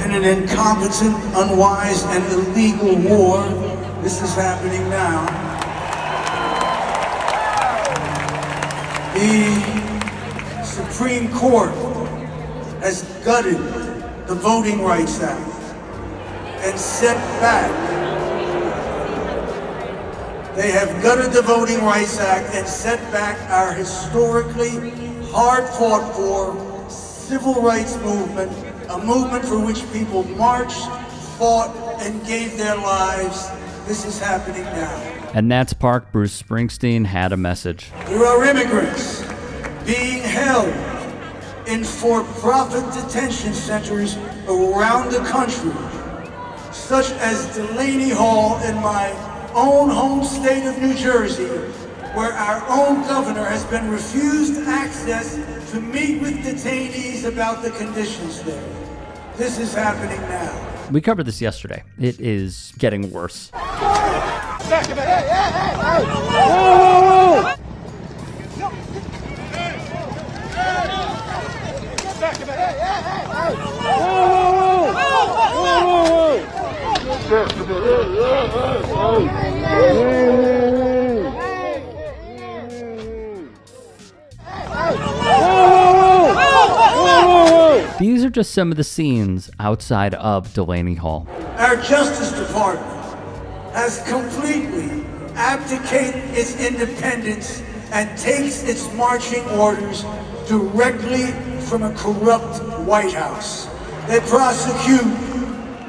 in an incompetent, unwise, and illegal war. This is happening now. The Supreme Court has gutted the Voting Rights Act and set back. They have gutted the Voting Rights Act and set back our historically hard-fought-for civil rights movement, a movement for which people marched, fought, and gave their lives. This is happening now. And Nats Park, Bruce Springsteen had a message. There are immigrants being held in for-profit detention centers around the country, such as Delaney Hall in my own home state of New Jersey, where our own governor has been refused access to meet with detainees about the conditions there. This is happening now. We covered this yesterday. It is getting worse. These are just some of the scenes outside of Delaney Hall. Our Justice Department has completely abdicated its independence and takes its marching orders directly from a corrupt White House. They prosecute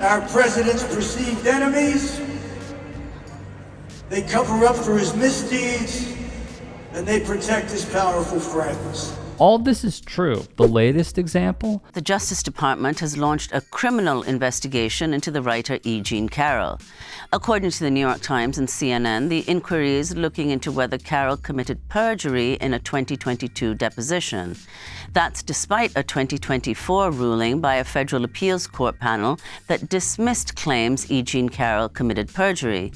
our president's perceived enemies, they cover up for his misdeeds, and they protect his powerful friends. All this is true. The latest example? The Justice Department has launched a criminal investigation into the writer E. Jean Carroll. According to the New York Times and CNN, the inquiry is looking into whether Carroll committed perjury in a 2022 deposition. That's despite a 2024 ruling by a federal appeals court panel that dismissed claims E. Jean Carroll committed perjury.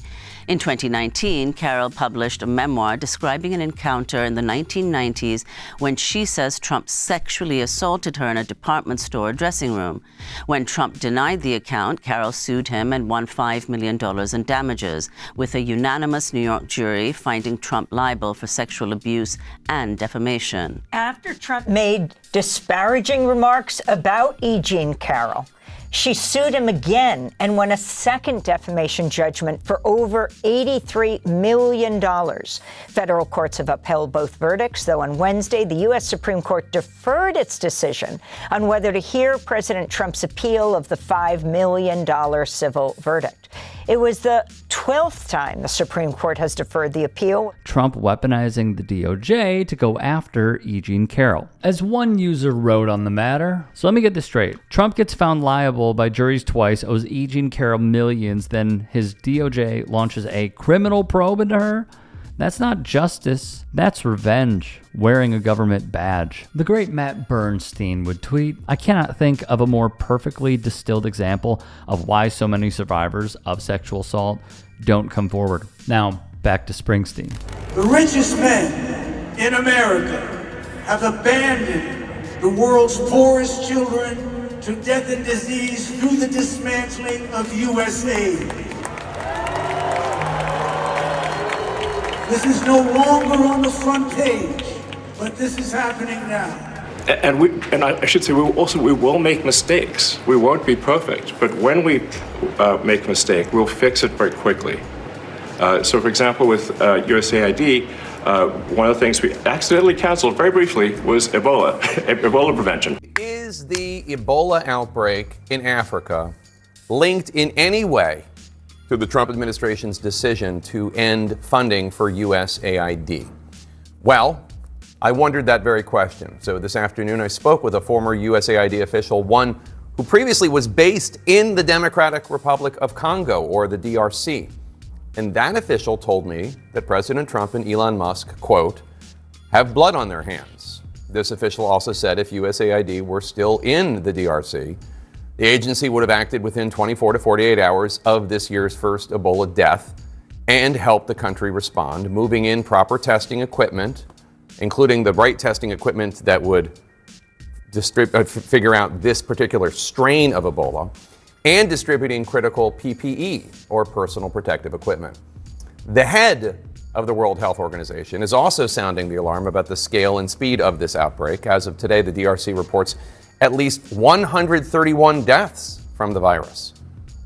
In 2019, Carroll published a memoir describing an encounter in the 1990s when she says Trump sexually assaulted her in a department store dressing room. When Trump denied the account, Carroll sued him and won $5 million in damages, with a unanimous New York jury finding Trump liable for sexual abuse and defamation. After Trump made disparaging remarks about E. Jean Carroll, she sued him again and won a second defamation judgment for over $83 million. Federal courts have upheld both verdicts, though on Wednesday, the U.S. Supreme Court deferred its decision on whether to hear President Trump's appeal of the $5 million civil verdict. It was the 12th time the Supreme Court has deferred the appeal. Trump weaponizing the DOJ to go after E. Jean Carroll. As one user wrote on the matter, so let me get this straight. Trump gets found liable by juries twice, owes E. Jean Carroll millions, then his DOJ launches a criminal probe into her? That's not justice, that's revenge, wearing a government badge. The great Matt Bernstein would tweet, "I cannot think of a more perfectly distilled example of why so many survivors of sexual assault don't come forward." Now, back to Springsteen. The richest men in America have abandoned the world's poorest children to death and disease through the dismantling of U.S. aid. This is no longer on the front page, but this is happening now. And I should say, we will make mistakes. We won't be perfect, but when we make a mistake, we'll fix it very quickly. So, for example, with USAID, one of the things we accidentally canceled very briefly was Ebola, Ebola prevention. Is the Ebola outbreak in Africa linked in any way to the Trump administration's decision to end funding for USAID? Well, I wondered that very question. So this afternoon I spoke with a former USAID official, one who previously was based in the Democratic Republic of Congo, or the DRC. And that official told me that President Trump and Elon Musk, quote, have blood on their hands. This official also said if USAID were still in the DRC, the agency would have acted within 24 to 48 hours of this year's first Ebola death and helped the country respond, moving in proper testing equipment, including the right testing equipment that would figure out this particular strain of Ebola, and distributing critical PPE, or personal protective equipment. The head of the World Health Organization is also sounding the alarm about the scale and speed of this outbreak. As of today, the DRC reports at least 131 deaths from the virus,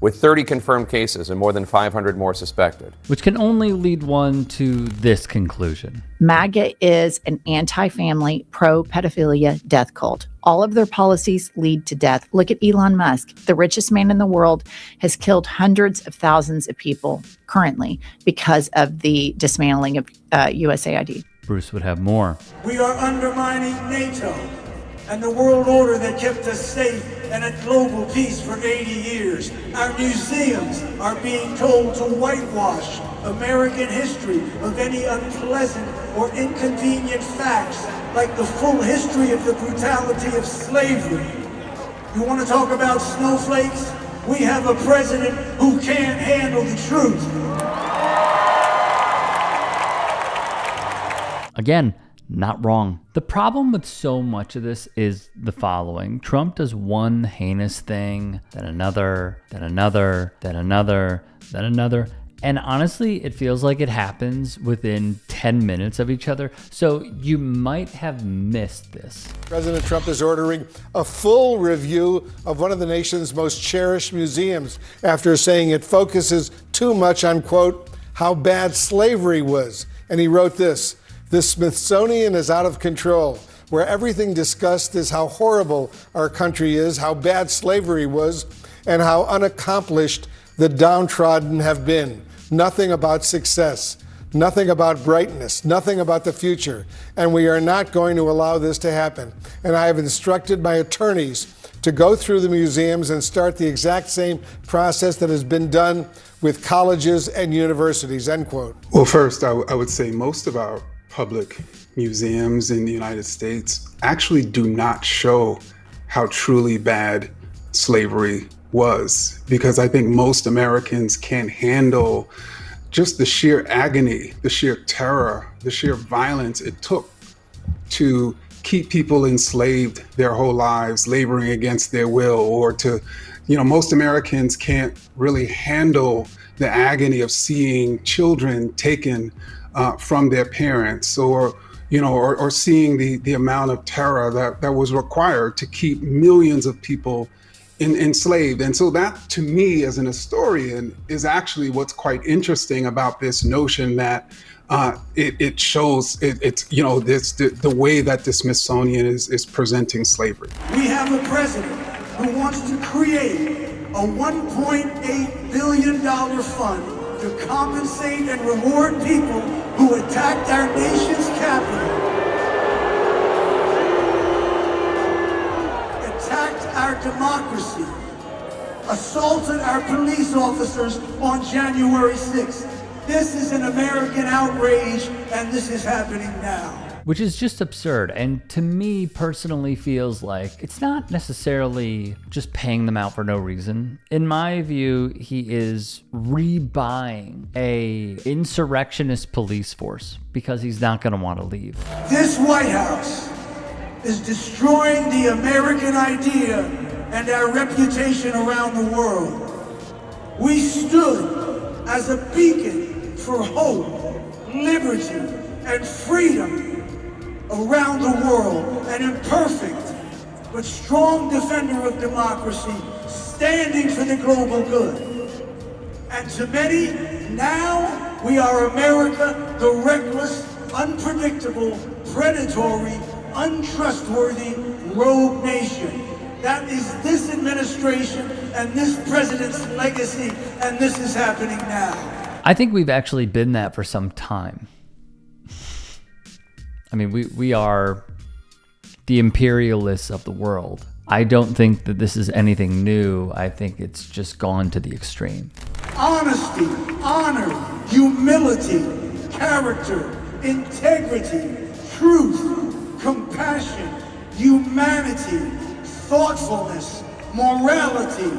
with 30 confirmed cases and more than 500 more suspected. Which can only lead one to this conclusion. MAGA is an anti-family, pro-pedophilia death cult. All of their policies lead to death. Look at Elon Musk. The richest man in the world has killed hundreds of thousands of people currently because of the dismantling of USAID. Bruce would have more. We are undermining NATO and the world order that kept us safe and at global peace for 80 years. Our museums are being told to whitewash American history of any unpleasant or inconvenient facts, like the full history of the brutality of slavery. You want to talk about snowflakes? We have a president who can't handle the truth. Again, not wrong. The problem with so much of this is the following. Trump does one heinous thing, then another, then another, then another, then another. And honestly, it feels like it happens within 10 minutes of each other. So you might have missed this. President Trump is ordering a full review of one of the nation's most cherished museums after saying it focuses too much on, quote, how bad slavery was. And he wrote this: "The Smithsonian is out of control, where everything discussed is how horrible our country is, how bad slavery was, and how unaccomplished the downtrodden have been. Nothing about success, nothing about brightness, nothing about the future. And we are not going to allow this to happen. And I have instructed my attorneys to go through the museums and start the exact same process that has been done with colleges and universities," end quote. Well, first, I would say most of our public museums in the United States actually do not show how truly bad slavery was, because I think most Americans can't handle just the sheer agony, the sheer terror, the sheer violence it took to keep people enslaved their whole lives, laboring against their will, or to, most Americans can't really handle the agony of seeing children taken from their parents, or seeing the amount of terror that was required to keep millions of people enslaved. And so that, to me, as an historian, is actually what's quite interesting about this notion that it shows the way that the Smithsonian is presenting slavery. We have a president who wants to create a $1.8 billion fund to compensate and reward people who attacked our nation's capital, attacked our democracy, assaulted our police officers on January 6th. This is an American outrage, and this is happening now. Which is just absurd, and to me personally feels like it's not necessarily just paying them out for no reason. In my view, he is rebuying a insurrectionist police force because he's not going to want to leave. This White House is destroying the American idea and our reputation around the world. We stood as a beacon for hope, liberty, and freedom around the world, an imperfect but strong defender of democracy, standing for the global good. And to many, now we are America, the reckless, unpredictable, predatory, untrustworthy, rogue nation. That is this administration and this president's legacy, and this is happening now. I think we've actually been that for some time. I mean, we are the imperialists of the world. I don't think that this is anything new. I think it's just gone to the extreme. Honesty, honor, humility, character, integrity, truth, compassion, humanity, thoughtfulness, morality,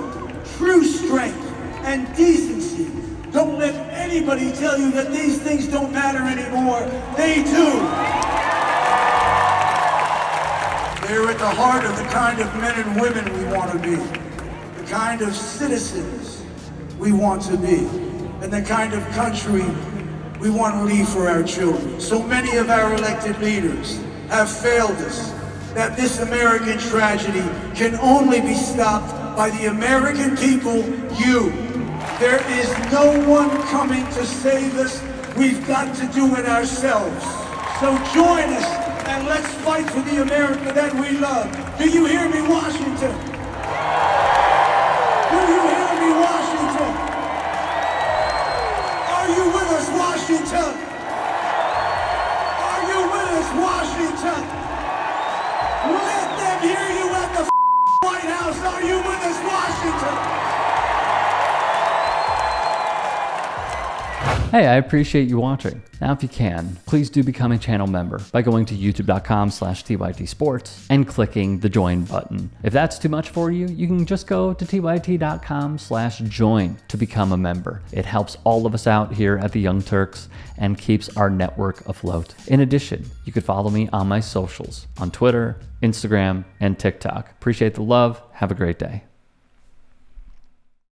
true strength, and decency. Don't let anybody tell you that these things don't matter anymore. They do. They're at the heart of the kind of men and women we want to be. The kind of citizens we want to be, and the kind of country we want to leave for our children. So many of our elected leaders have failed us, that this American tragedy can only be stopped by the American people, you. There is no one coming to save us. We've got to do it ourselves. So join us and let's fight for the America that we love. Do you hear me, Washington? Do you hear me, Washington? Are you with us, Washington? Are you with us, Washington? Let them hear you at the White House. Are you with us, Washington? Hey, I appreciate you watching. Now, if you can, please do become a channel member by going to youtube.com/TYTsports and clicking the join button. If that's too much for you, you can just go to tyt.com/join to become a member. It helps all of us out here at the Young Turks and keeps our network afloat. In addition, you could follow me on my socials on Twitter, Instagram, and TikTok. Appreciate the love. Have a great day.